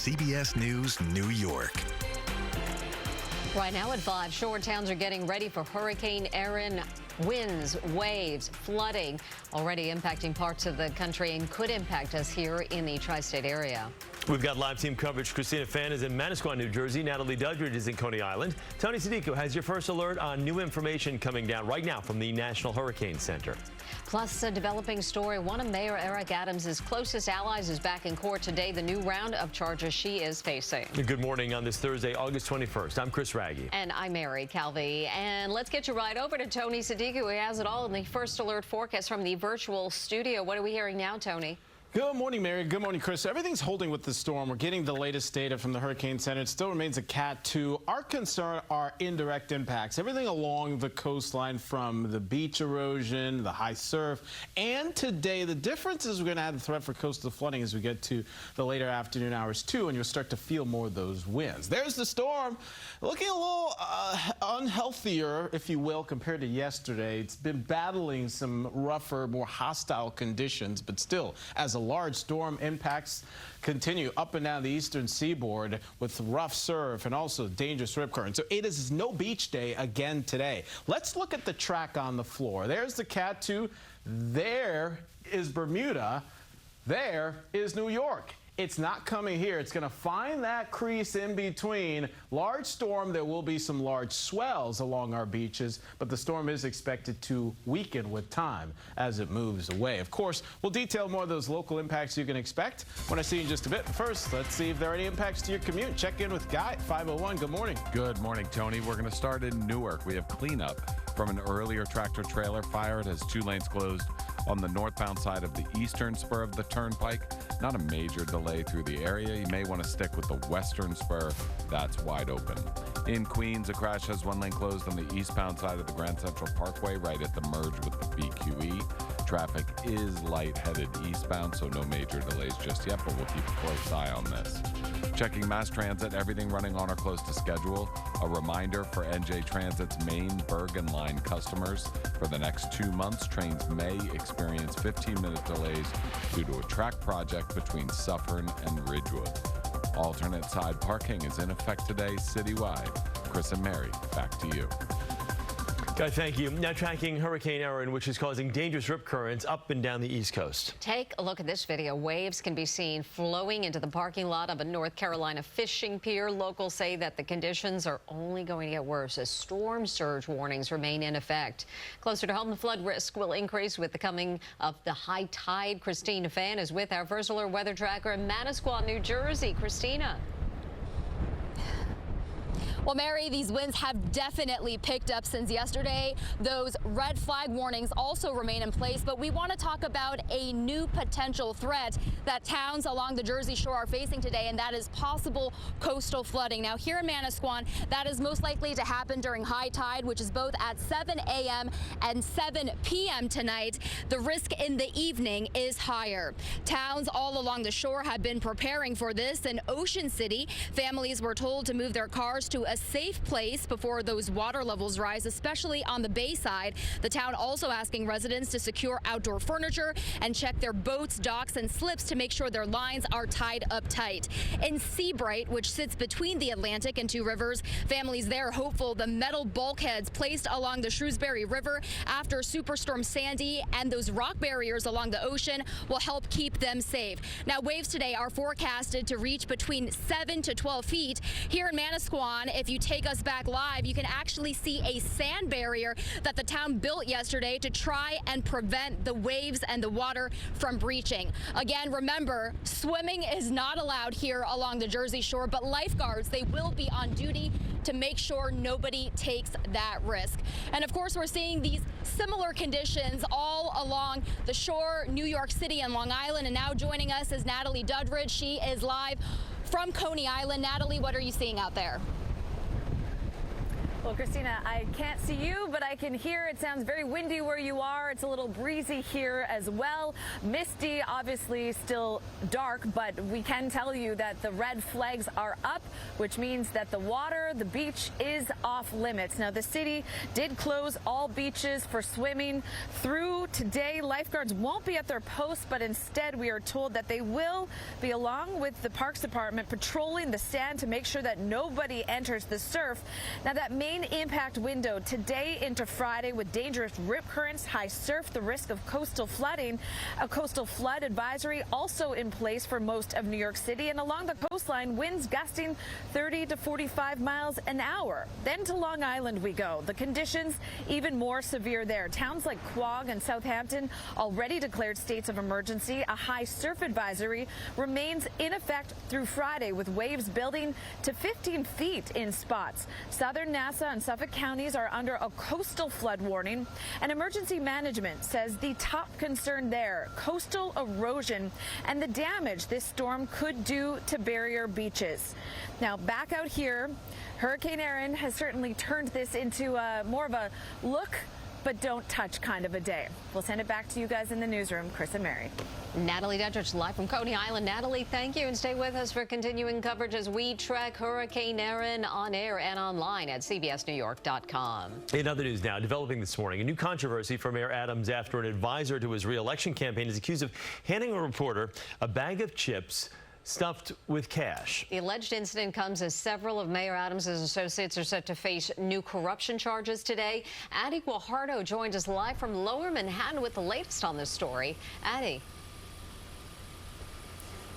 CBS News, New York. Right now at 5, shore towns are getting ready for Hurricane Erin. Winds, waves, flooding already impacting parts of the country and could impact us here in the tri-state area. We've got live team coverage. Christina is in Manasquan, New Jersey. Natalie Duddridge is in Coney Island. Tony Sadiku has your first alert on new information coming down right now from the National Hurricane Center. Plus, a developing story. One of Mayor Eric Adams' closest allies is back in court today. The new round of charges she is facing. Good morning on this Thursday, August 21st. I'm Chris Raggi. And I'm Mary Calvi. And let's get you right over to Tony Sadiku. He has it all in the first alert forecast from the virtual studio. What are we hearing now, Tony? Good morning, Mary. Good morning, Chris. Everything's holding with the storm. We're getting the latest data from the Hurricane Center. It still remains a Cat 2. Our concern are indirect impacts. Everything along the coastline from the beach erosion, the high surf, and today the difference is we're going to have the threat for coastal flooding as we get to the later afternoon hours too, and you'll start to feel more of those winds. There's the storm. Looking a little unhealthier, if you will, compared to yesterday. It's been battling some rougher, more hostile conditions, but still, as a large storm, impacts continue up and down the eastern seaboard with rough surf and also dangerous rip current. So it is no beach day again today. Let's look at the track on the floor. There's the Cat 2. There is Bermuda. There is New York. It's not coming here. It's going to find that crease in between. Large storm. There will be some large swells along our beaches, but the storm is expected to weaken with time as it moves away. Of course, we'll detail more of those local impacts you can expect when I see you in just a bit. First, let's see if there are any impacts to your commute. Check in with Guy at 501. Good morning. Good morning, Tony. We're going to start in Newark. We have cleanup from an earlier tractor-trailer fire. It has 2 lanes closed on the northbound side of the eastern spur of the turnpike. Not a major delay through the area. You may want to stick with the western spur. That's wide open. In Queens, a crash has 1 lane closed on the eastbound side of the Grand Central Parkway right at the merge with the BQE. Traffic is light-headed eastbound, so no major delays just yet, but we'll keep a close eye on this. Checking mass transit, everything running on or close to schedule. A reminder for NJ Transit's main Bergen Line customers. For the next 2 months, trains may experience 15-minute delays due to a track project between Suffern and Ridgewood. Alternate side parking is in effect today citywide. Chris and Mary, back to you. Guy, thank you. Now tracking Hurricane Erin, which is causing dangerous rip currents up and down the East Coast. Take a look at this video. Waves can be seen flowing into the parking lot of a North Carolina fishing pier. Locals say that the conditions are only going to get worse as storm surge warnings remain in effect. Closer to home, the flood risk will increase with the coming of the high tide. Christina is with our first alert weather tracker in Manasquan, New Jersey. Christina. Well, Mary, these winds have definitely picked up since yesterday. Those red flag warnings also remain in place, but we want to talk about a new potential threat that towns along the Jersey Shore are facing today, and that is possible coastal flooding. Now, here in Manasquan, that is most likely to happen during high tide, which is both at 7 a.m. and 7 p.m. tonight. The risk in the evening is higher. Towns all along the shore have been preparing for this. In Ocean City, families were told to move their cars to a safe place before those water levels rise, especially on the bay side. The town also asking residents to secure outdoor furniture and check their boats, docks, and slips to make sure their lines are tied up tight. In Seabright, which sits between the Atlantic and 2 rivers, families there are hopeful the metal bulkheads placed along the Shrewsbury River after Superstorm Sandy and those rock barriers along the ocean will help keep them safe. Now, waves today are forecasted to reach between 7 to 12 feet. Here in Manasquan, if you take us back live, you can actually see a sand barrier that the town built yesterday to try and prevent the waves and the water from breaching. Again, remember, swimming is not allowed here along the Jersey Shore, but lifeguards, they will be on duty to make sure nobody takes that risk. And of course, we're seeing these similar conditions all along the shore, New York City and Long Island. And now joining us is Natalie Duddridge. She is live from Coney Island. Natalie, what are you seeing out there? Well, Christina, I can't see you, but I can hear. It sounds very windy where you are. It's a little breezy here as well. Misty, obviously still dark, but we can tell you that the red flags are up, which means that the water, the beach is off limits. Now, the city did close all beaches for swimming through today. Lifeguards won't be at their posts, but instead we are told that they will be, along with the Parks Department, patrolling the sand to make sure that nobody enters the surf. Now, that main impact window today into Friday with dangerous rip currents, high surf, the risk of coastal flooding. A coastal flood advisory also in place for most of New York City, and along the coastline, winds gusting 30 to 45 miles an hour. Then to Long Island we go. The conditions even more severe there. Towns like Quogue and Southampton already declared states of emergency. A high surf advisory remains in effect through Friday, with waves building to 15 feet in spots. Southern Nassau and Suffolk counties are under a coastal flood warning, and emergency management says the top concern there, coastal erosion and the damage this storm could do to barrier beaches. Now, back out here, Hurricane Erin has certainly turned this into more of a look but don't touch kind of a day. We'll send it back to you guys in the newsroom. Chris and Mary. Natalie Duddridge live from Coney Island. Natalie, thank you, and stay with us for continuing coverage as we track Hurricane Erin on air and online at CBS2New.com. In other news now, developing this morning, a new controversy for Mayor Adams after an advisor to his re-election campaign is accused of handing a reporter a bag of chips stuffed with cash. The alleged incident comes as several of Mayor Adams' associates are set to face new corruption charges today. Addie Guajardo joins us live from Lower Manhattan with the latest on this story. Addie.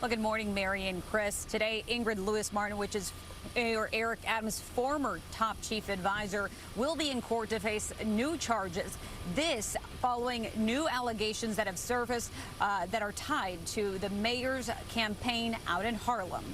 Well, good morning, Mary and Chris. Today, Ingrid Lewis-Martin, which is Mayor Eric Adams' former top chief advisor, will be in court to face new charges. This following new allegations that have surfaced that are tied to the mayor's campaign out in Harlem.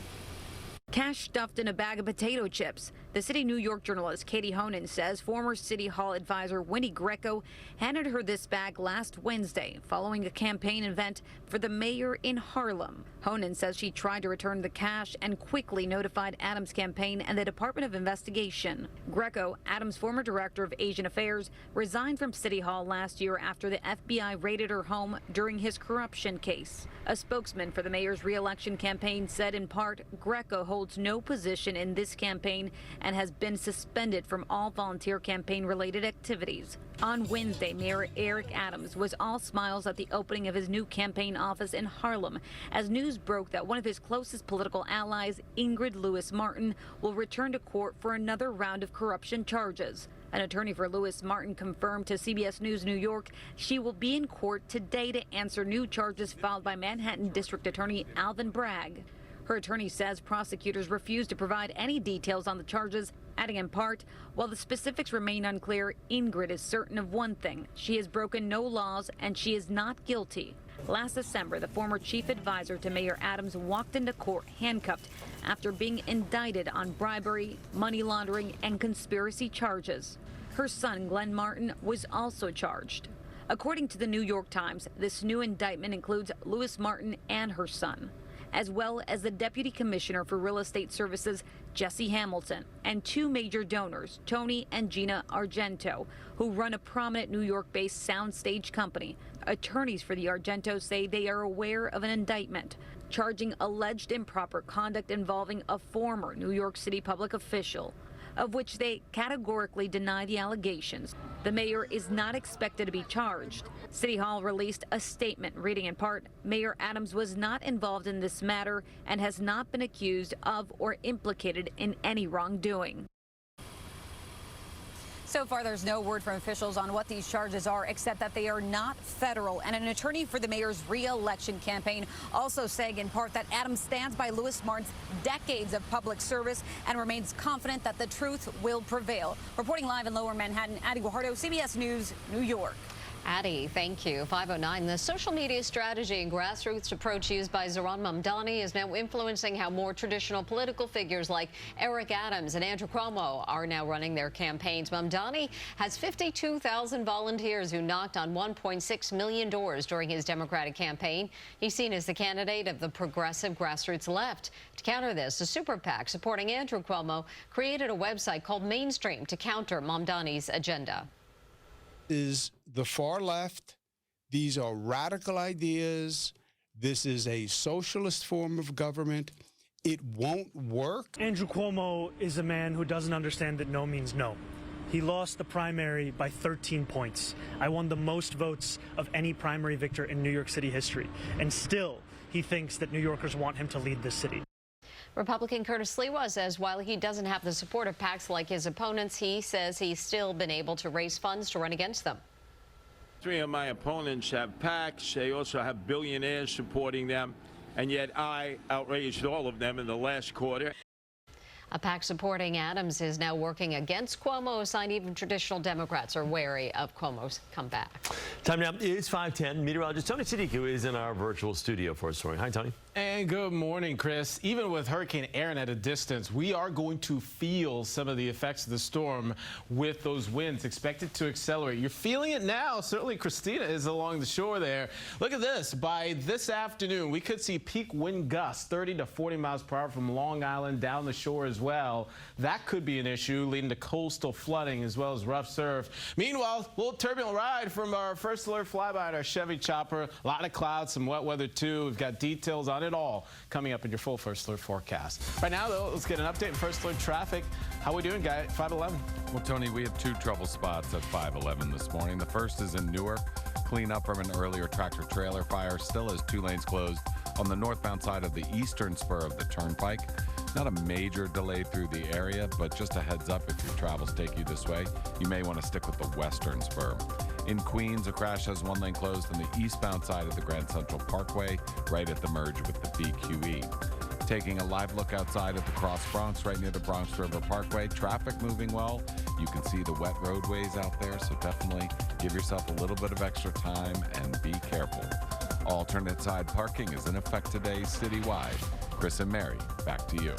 Cash stuffed in a bag of potato chips. The City New York journalist Katie Honan says former City Hall advisor Winnie Greco handed her this bag last Wednesday following a campaign event for the mayor in Harlem. Honan says she tried to return the cash and quickly notified Adams' campaign and the Department of Investigation. Greco, Adams' former director of Asian Affairs, resigned from City Hall last year after the FBI raided her home during his corruption case. A spokesman for the mayor's re-election campaign said in part, Greco holds no position in this campaign and has been suspended from all volunteer campaign-related activities. On Wednesday, Mayor Eric Adams was all smiles at the opening of his new campaign office in Harlem as news broke that one of his closest political allies, Ingrid Lewis-Martin, will return to court for another round of corruption charges. An attorney for Lewis-Martin confirmed to CBS News New York she will be in court today to answer new charges filed by Manhattan District Attorney Alvin Bragg. Her attorney says prosecutors refuse to provide any details on the charges, adding in part, while the specifics remain unclear, Ingrid is certain of one thing: she has broken no laws and she is not guilty. Last December, the former chief advisor to Mayor Adams walked into court handcuffed after being indicted on bribery, money laundering, and conspiracy charges. Her son, Glenn Martin, was also charged. According to the New York Times, this new indictment includes Lewis-Martin and her son, as well as the Deputy Commissioner for Real Estate Services, Jesse Hamilton, and two major donors, Tony and Gina Argento, who run a prominent New York-based soundstage company. Attorneys for the Argentos say they are aware of an indictment charging alleged improper conduct involving a former New York City public official, of which they categorically deny the allegations. The mayor is not expected to be charged. City Hall released a statement reading in part, Mayor Adams was not involved in this matter and has not been accused of or implicated in any wrongdoing. So far, there's no word from officials on what these charges are, except that they are not federal. And an attorney for the mayor's re-election campaign also saying in part that Adams stands by Lewis-Martin's decades of public service and remains confident that the truth will prevail. Reporting live in Lower Manhattan, Addie Guajardo, CBS News, New York. Addie, thank you. 5:09. The social media strategy and grassroots approach used by Zohran Mamdani is now influencing how more traditional political figures like Eric Adams and Andrew Cuomo are now running their campaigns. Mamdani has 52,000 volunteers who knocked on 1.6 million doors during his Democratic campaign. He's seen as the candidate of the progressive grassroots left. To counter this, a super PAC supporting Andrew Cuomo created a website called Mainstream to counter Mamdani's agenda. Is the far left. These are radical ideas. This is a socialist form of government. It won't work. Andrew Cuomo is a man who doesn't understand that no means no. He lost the primary by 13 points. I won the most votes of any primary victor in New York City history. And still, he thinks that New Yorkers want him to lead this city. Republican Curtis Sliwa says while he doesn't have the support of PACs like his opponents, he says he's still been able to raise funds to run against them. 3 of my opponents have PACs. They also have billionaires supporting them, and yet I outraised all of them in the last quarter. A PAC supporting Adams is now working against Cuomo. A sign even traditional Democrats are wary of Cuomo's comeback. Time now is 5:10. Meteorologist Tony Sadiku is in our virtual studio for a story. Hi, Tony. And good morning, Chris. Even with Hurricane Erin at a distance, we are going to feel some of the effects of the storm with those winds expected to accelerate. You're feeling it now. Certainly Christina is along the shore there. Look at this. By this afternoon, we could see peak wind gusts 30 to 40 miles per hour from Long Island down the shore as well. That could be an issue, leading to coastal flooding as well as rough surf. Meanwhile, a little turbulent ride from our first alert flyby on our Chevy chopper. A lot of clouds, some wet weather too. We've got details on it all coming up in your full first alert forecast. Right now, though, let's get an update on first alert traffic. How we doing, guy, at 511? Well, Tony, we have 2 trouble spots at 511 this morning. The first is in Newark. Cleanup from an earlier tractor-trailer fire still has 2 lanes closed on the northbound side of the eastern spur of the Turnpike. Not a major delay through the area, but just a heads up, if your travels take you this way, you may want to stick with the western spur. In Queens, a crash has 1 lane closed on the eastbound side of the Grand Central Parkway, right at the merge with the BQE. Taking a live look outside at the Cross Bronx, right near the Bronx River Parkway. Traffic moving well. You can see the wet roadways out there, so definitely give yourself a little bit of extra time and be careful. Alternate side parking is in effect today citywide. Chris and Mary, back to you.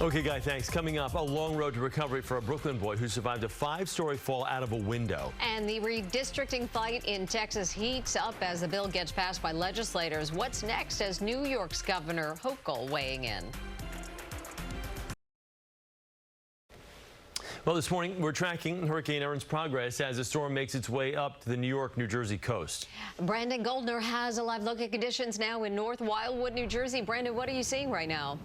Okay, Guy, thanks. Coming up, a long road to recovery for a Brooklyn boy who survived a 5-story fall out of a window. And the redistricting fight in Texas heats up as the bill gets passed by legislators. What's next as New York's Governor Hochul weighing in? Well, this morning, we're tracking Hurricane Erin's progress as the storm makes its way up to the New York, New Jersey coast. Brandon Goldner has a live look at conditions now in North Wildwood, New Jersey. Brandon, what are you seeing right now?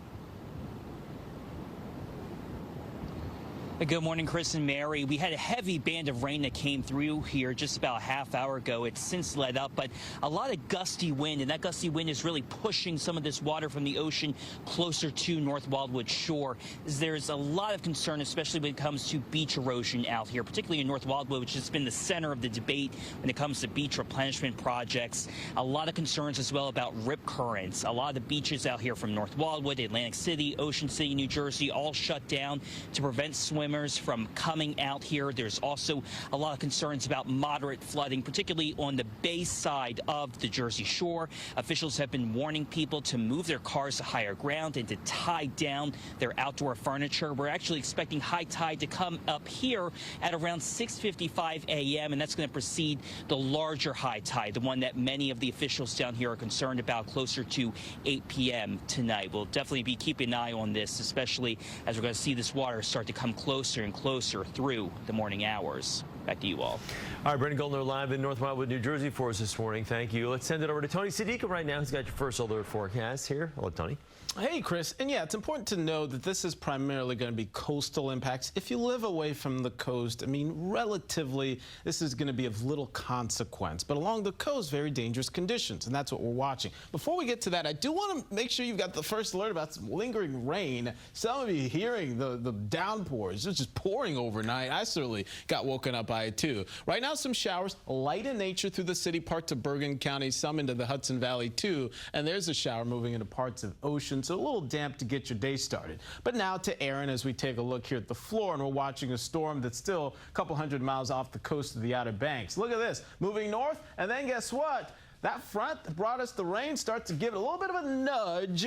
Good morning, Chris and Mary. We had a heavy band of rain that came through here just about a half hour ago. It's since let up, but a lot of gusty wind, and that gusty wind is really pushing some of this water from the ocean closer to North Wildwood shore. There's a lot of concern, especially when it comes to beach erosion out here, particularly in North Wildwood, which has been the center of the debate when it comes to beach replenishment projects. A lot of concerns as well about rip currents. A lot of the beaches out here from North Wildwood, Atlantic City, Ocean City, New Jersey, all shut down to prevent swimmers from coming out here. There's also a lot of concerns about moderate flooding, particularly on the bay side of the Jersey Shore. Officials have been warning people to move their cars to higher ground and to tie down their outdoor furniture. We're actually expecting high tide to come up here at around 6:55 a.m., and that's going to precede the larger high tide, the one that many of the officials down here are concerned about, closer to 8 p.m. tonight. We'll definitely be keeping an eye on this, especially as we're going to see this water start to come closer and closer through the morning hours. Back to you all. All right, Brandon Goldner live in North Wildwood, New Jersey for us this morning. Thank you. Let's send it over to Tony Sadiku right now. He's got your first alert forecast here. Hello, Tony. Hey, Chris. And yeah, it's important to know that this is primarily going to be coastal impacts. If you live away from the coast, I mean, relatively, this is going to be of little consequence. But along the coast, very dangerous conditions, and that's what we're watching. Before we get to that, I do want to make sure you've got the first alert about some lingering rain. Some of you hearing the downpours. It's just pouring overnight. I certainly got woken up by it too. Right now, some showers, light in nature through the city, parts of Bergen County, some into the Hudson Valley too. And there's a shower moving into parts of Ocean, so a little damp to get your day started. But now to Erin as we take a look here at the floor, and we're watching a storm that's still a couple hundred miles off the coast of the Outer Banks. Look at this, moving north, and then guess what? That front that brought us the rain starts to give it a little bit of a nudge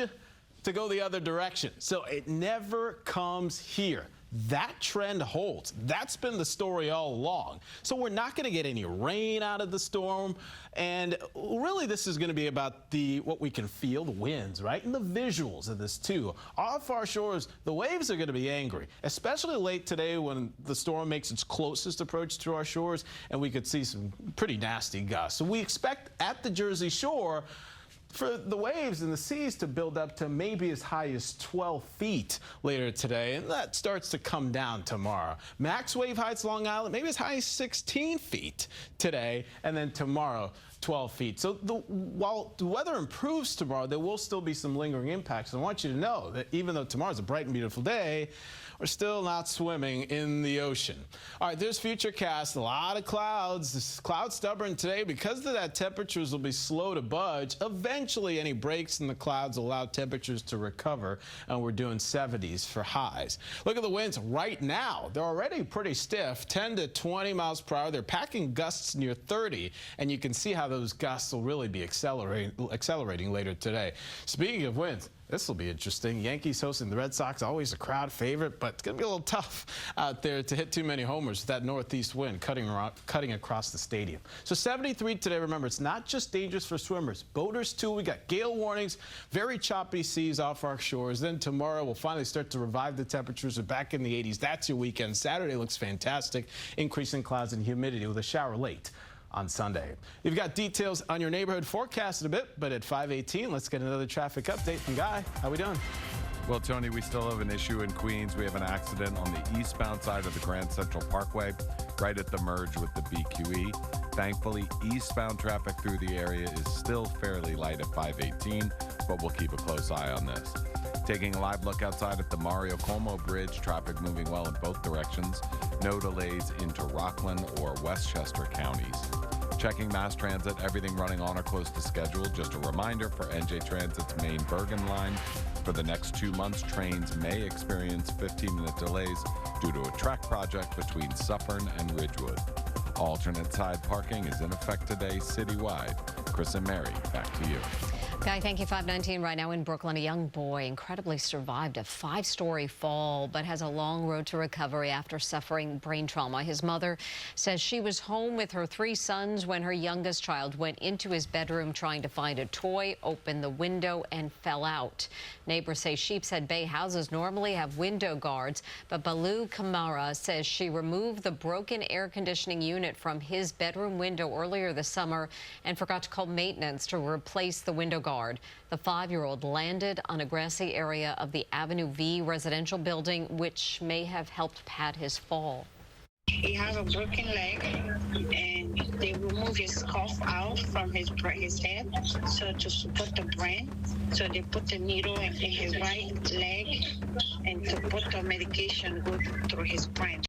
to go the other direction. So it never comes here. That trend holds. That's been the story all along. So we're not going to get any rain out of the storm. And really, this is going to be about what we can feel, the winds, right? And the visuals of this, too. Off our shores, the waves are going to be angry, especially late today when the storm makes its closest approach to our shores, and we could see some pretty nasty gusts. So we expect at the Jersey Shore for the waves and the seas to build up to maybe as high as 12 feet later today, and that starts to come down tomorrow. Max wave heights Long Island, maybe as high as 16 feet today, and then tomorrow 12 feet. So while the weather improves tomorrow, there will still be some lingering impacts. And I want you to know that even though tomorrow's a bright and beautiful day, we're still not swimming in the ocean. All right, there's Futurecast. A lot of clouds. This cloud stubborn today. Because of that, temperatures will be slow to budge. Eventually, any breaks in the clouds allow temperatures to recover, and we're doing 70s for highs. Look at the winds right now. They're already pretty stiff, 10 to 20 miles per hour. They're packing gusts near 30, and you can see how those gusts will really be accelerating later today. Speaking of winds, this will be interesting. Yankees hosting the Red Sox, always a crowd favorite, but it's going to be a little tough out there to hit too many homers with that northeast wind cutting across the stadium. So 73 today. Remember, it's not just dangerous for swimmers. Boaters, too. We got gale warnings, very choppy seas off our shores. Then tomorrow, we'll finally start to revive the temperatures. We're back in the 80s. That's your weekend. Saturday looks fantastic. Increasing clouds and humidity with a shower late on Sunday. You've got details on your neighborhood forecast in a bit, but at 5:18, let's get another traffic update from Guy. How we doing? Well, Tony, we still have an issue in Queens. We have an accident on the eastbound side of the Grand Central Parkway, right at the merge with the BQE. Thankfully, eastbound traffic through the area is still fairly light at 5:18, but we'll keep a close eye on this. Taking a live look outside at the Mario Cuomo Bridge, traffic moving well in both directions. No delays into Rockland or Westchester counties. Checking mass transit, everything running on or close to schedule. Just a reminder for NJ Transit's main Bergen line. For the next 2 months, trains may experience 15-minute delays due to a track project between Suffern and Ridgewood. Alternate side parking is in effect today citywide. Chris and Mary, back to you. Guy, thank you. 5:19 right now in Brooklyn. A young boy incredibly survived a 5-story fall, but has a long road to recovery after suffering brain trauma. His mother says she was home with her 3 sons when her youngest child went into his bedroom trying to find a toy, opened the window, and fell out. Neighbors say Sheepshead Bay houses normally have window guards, but Balu Kamara says she removed the broken air conditioning unit from his bedroom window earlier this summer and forgot to call maintenance to replace the window guard. The 5-year-old landed on a grassy area of the Avenue V residential building, which may have helped pad his fall. He has a broken leg, and they remove his cuff out from his head, so to support the brain. So they put the needle in his right leg, and to put the medication go through his brain.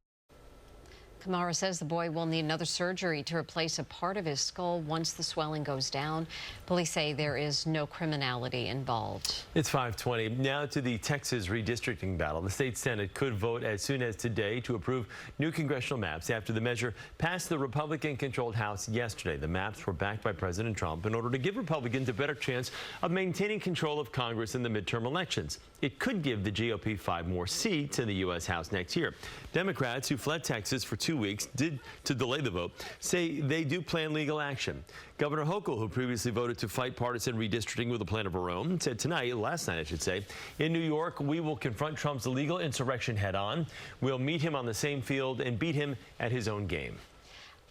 Kamara says the boy will need another surgery to replace a part of his skull once the swelling goes down. Police say there is no criminality involved. It's 5:20. Now to the Texas redistricting battle. The state Senate could vote as soon as today to approve new congressional maps after the measure passed the Republican-controlled House yesterday. The maps were backed by President Trump in order to give Republicans a better chance of maintaining control of Congress in the midterm elections. It could give the GOP 5 more seats in the U.S. House next year. Democrats who fled Texas for 2 weeks to delay the vote say they do plan legal action. Governor Hochul, who previously voted to fight partisan redistricting with a plan of her own, said last night I should say, in New York, we will confront Trump's illegal insurrection head on. We'll meet him on the same field and beat him at his own game.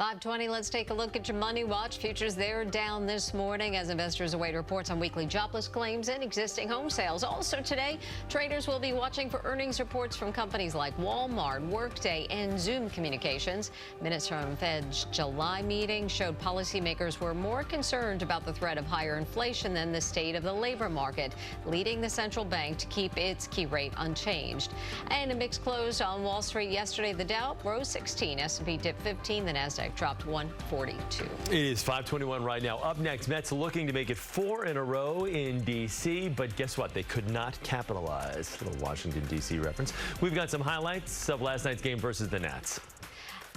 5:20, let's take a look at your Money Watch. Futures, they're down this morning as investors await reports on weekly jobless claims and existing home sales. Also today, traders will be watching for earnings reports from companies like Walmart, Workday, and Zoom Communications. Minutes from Fed's July meeting showed policymakers were more concerned about the threat of higher inflation than the state of the labor market, leading the central bank to keep its key rate unchanged. And a mixed close on Wall Street yesterday. The Dow rose 16, S&P dipped 15, the Nasdaq dropped 142. It is 5:21 right now. Up next, Mets looking to make it 4 in a row in D.C., but guess what? They could not capitalize. A little Washington, D.C. reference. We've got some highlights of last night's game versus the Nats.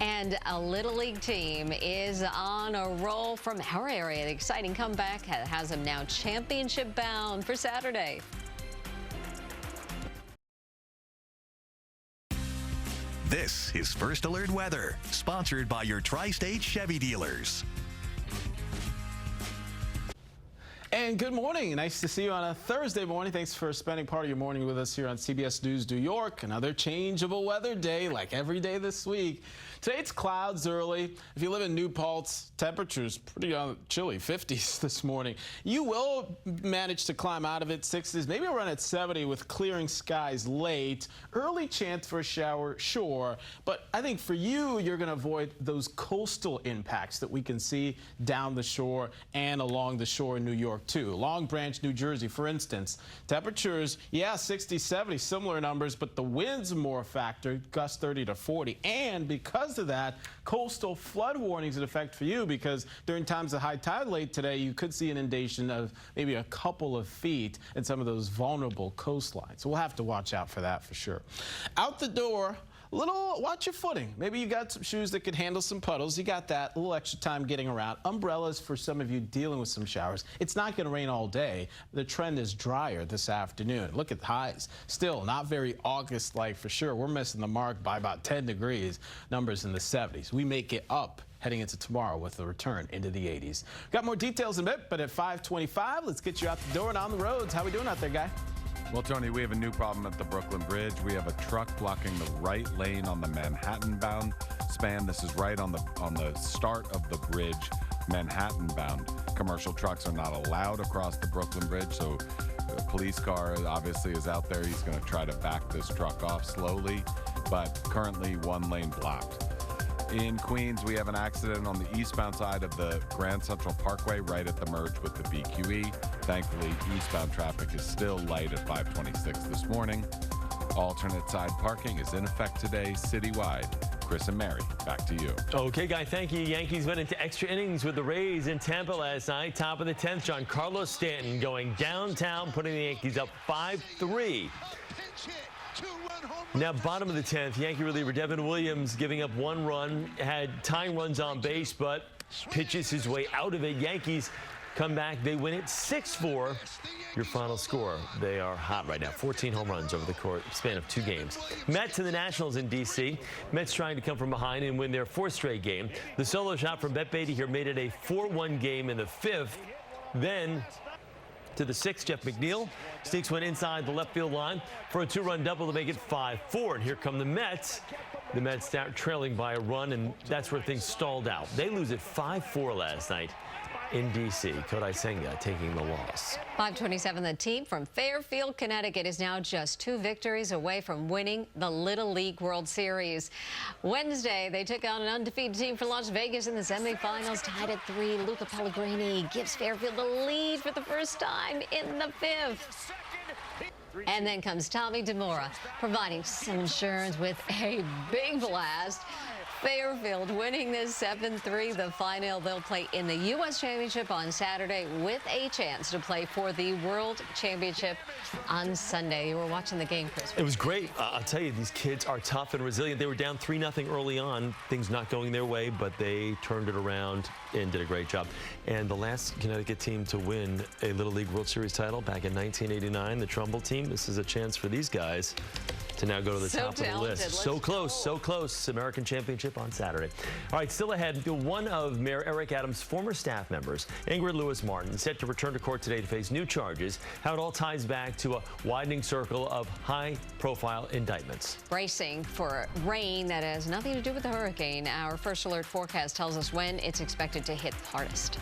And a Little League team is on a roll from our area. The exciting comeback has them now championship bound for Saturday. This is First Alert Weather, sponsored by your Tri-State Chevy dealers. And good morning. Nice to see you on a Thursday morning. Thanks for spending part of your morning with us here on CBS News New York. Another changeable weather day like every day this week. Today it's clouds early. If you live in New Paltz, temperatures pretty chilly, 50s this morning. You will manage to climb out of it, 60s, maybe around at 70 with clearing skies late. Early chance for a shower, sure. But I think for you, you're going to avoid those coastal impacts that we can see down the shore and along the shore in New York, too. Long Branch, New Jersey, for instance. Temperatures, yeah, 60, 70, similar numbers, but the wind's more a factor, gusts 30 to 40. And because of that, coastal flood warnings in effect for you, because during times of high tide late today, you could see inundation of maybe a couple of feet in some of those vulnerable coastlines. So we'll have to watch out for that for sure. Out the door, watch your footing. Maybe you got some shoes that could handle some puddles. You got that. A little extra time getting around. Umbrellas for some of you dealing with some showers. It's not going to rain all day. The trend is drier this afternoon. Look at the highs. Still not very August-like for sure. We're missing the mark by about 10 degrees. Numbers in the 70s. We may get up heading into tomorrow with a return into the 80s. Got more details in a bit, but at 5:25, let's get you out the door and on the roads. How we doing out there, guy? Well, Tony, we have a new problem at the Brooklyn Bridge. We have a truck blocking the right lane on the Manhattan-bound span. This is right on the start of the bridge, Manhattan-bound. Commercial trucks are not allowed across the Brooklyn Bridge, so a police car obviously is out there. He's going to try to back this truck off slowly, but currently one lane blocked. In Queens, we have an accident on the eastbound side of the Grand Central Parkway right at the merge with the BQE. Thankfully, eastbound traffic is still light at 526 this morning. Alternate side parking is in effect today citywide. Chris and Mary, back to you. Okay, Guy, thank you. Yankees went into extra innings with the Rays in Tampa last night. Top of the 10th, Giancarlo Stanton going downtown, putting the Yankees up 5-3. Now, bottom of the 10th, Yankee reliever Devin Williams giving up 1 run, had tying runs on base, but pitches his way out of it. Yankees come back. They win it 6-4. Your final score. They are hot right now. 14 home runs over the span of 2 games. Mets and the Nationals in D.C. Mets trying to come from behind and win their 4th straight game. The solo shot from Bet Beatty here made it a 4-1 game in the 5th. Then to the 6th, Jeff McNeil sneaks one inside the left field line for a 2-run double to make it 5-4. And here come the Mets. The Mets start trailing by a run, and that's where things stalled out. They lose it 5-4 last night in D.C. Kodai Senga taking the loss. 5:27, the team from Fairfield, Connecticut is now just 2 victories away from winning the Little League World Series. Wednesday, they took on an undefeated team from Las Vegas in the semifinals, tied at 3. Luca Pellegrini gives Fairfield the lead for the first time in the 5th. And then comes Tommy DeMora, providing some insurance with a big blast. Fairfield winning this 7-3. The final, they'll play in the U.S. Championship on Saturday with a chance to play for the World Championship on Sunday. You were watching the game, Chris. It was great. I'll tell you, these kids are tough and resilient. They were down 3-0 early on. Things not going their way, but they turned it around and did a great job. And the last Connecticut team to win a Little League World Series title back in 1989, the Trumbull team. This is a chance for these guys to now go to the So top of the talented. list. So close, so close. American Championship on Saturday. All right, still ahead, one of Mayor Eric Adams' former staff members, Ingrid Lewis-Martin, set to return to court today to face new charges. How it all ties back to a widening circle of high-profile indictments. Bracing for rain that has nothing to do with the hurricane. Our first alert forecast tells us when it's expected to hit hardest.